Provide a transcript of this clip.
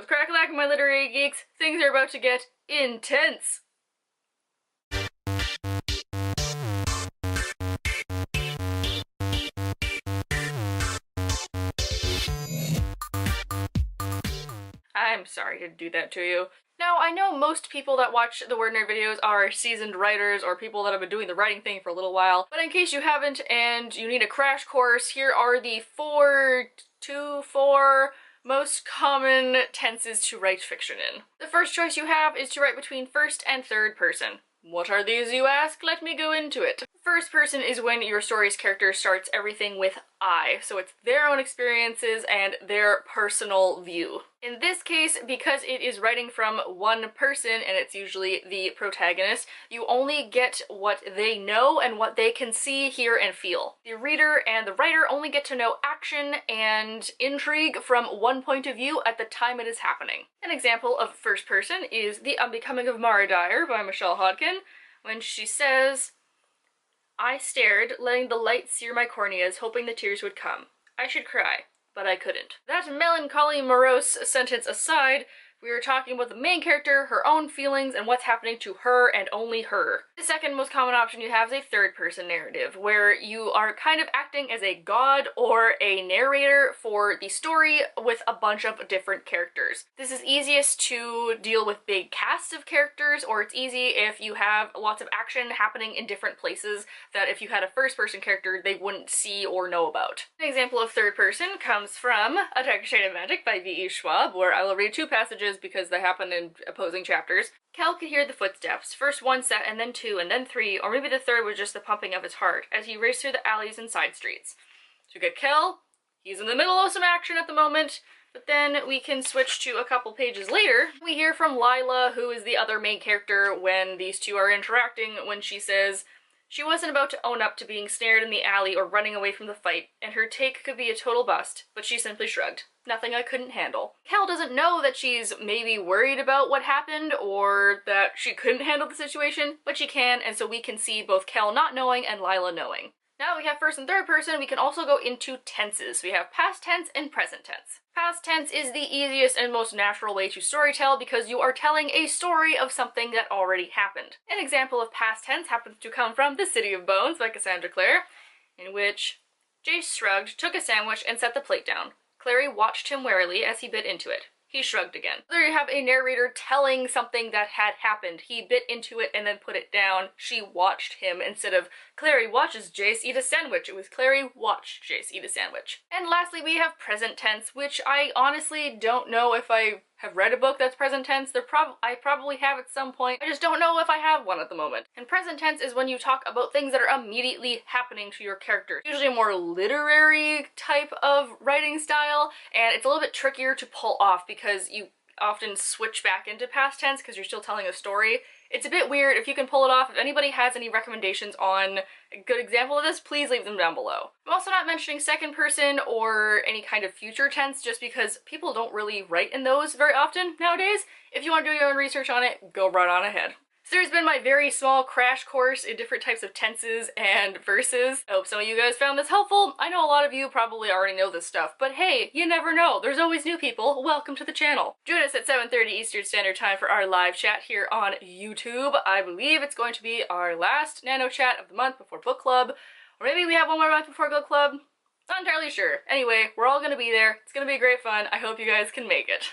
With crack-a-lack, my literary geeks, things are about to get intense! I'm sorry to do that to you. Now, I know most people that watch the WordNerd videos are seasoned writers or people that have been doing the writing thing for a little while, but in case you haven't and you need a crash course, here are the four most common tenses to write fiction in. The first choice you have is to write between first and third person. What are these, you ask? Let me go into it. First person is when your story's character starts everything with I, so it's their own experiences and their personal view. In this case, because it is writing from one person, and it's usually the protagonist, you only get what they know and what they can see, hear, and feel. The reader and the writer only get to know action and intrigue from one point of view at the time it is happening. An example of first person is The Unbecoming of Mara Dyer by Michelle Hodkin, when she says, "I stared, letting the light sear my corneas, hoping the tears would come. I should cry, but I couldn't." That melancholy, morose sentence aside, we are talking about the main character, her own feelings, and what's happening to her and only her. The second most common option you have is a third-person narrative, where you are kind of acting as a god or a narrator for the story with a bunch of different characters. This is easiest to deal with big casts of characters, or it's easy if you have lots of action happening in different places that if you had a first-person character, they wouldn't see or know about. An example of third-person comes from A Darker Shade of Magic by V.E. Schwab, where I will read two passages because they happen in opposing chapters. Kel could hear the footsteps, first one set and then two and then three, or maybe the third was just the pumping of his heart, as he raced through the alleys and side streets. So we get Kel, he's in the middle of some action at the moment, but then we can switch to a couple pages later. We hear from Lila, who is the other main character when these two are interacting, when she says, she wasn't about to own up to being snared in the alley or running away from the fight, and her take could be a total bust, but she simply shrugged. Nothing I couldn't handle. Kel doesn't know that she's maybe worried about what happened or that she couldn't handle the situation, but she can, and so we can see both Kel not knowing and Lila knowing. Now we have first and third person, we can also go into tenses. We have past tense and present tense. Past tense is the easiest and most natural way to storytell because you are telling a story of something that already happened. An example of past tense happens to come from The City of Bones by Cassandra Clare, in which Jace shrugged, took a sandwich, and set the plate down. Clary watched him warily as he bit into it. He shrugged again. There you have a narrator telling something that had happened. He bit into it and then put it down. She watched him instead of Clary watches Jace eat a sandwich. It was Clary watched Jace eat a sandwich. And lastly, we have present tense, which I honestly don't know if I have read a book that's present tense. I probably have at some point. I just don't know if I have one at the moment. And present tense is when you talk about things that are immediately happening to your character. Usually a more literary type of writing style, and it's a little bit trickier to pull off because you often switch back into past tense because you're still telling a story. It's a bit weird. If you can pull it off, if anybody has any recommendations on a good example of this, please leave them down below. I'm also not mentioning second person or any kind of future tense just because people don't really write in those very often nowadays. If you want to do your own research on it, go right on ahead. So there's been my very small crash course in different types of tenses and verses. I hope some of you guys found this helpful. I know a lot of you probably already know this stuff, but hey, you never know. There's always new people. Welcome to the channel. Join us at 7:30 Eastern Standard Time for our live chat here on YouTube. I believe it's going to be our last nano chat of the month before book club, or maybe we have one more month before book club. Not entirely sure. Anyway, we're all gonna be there. It's gonna be great fun. I hope you guys can make it.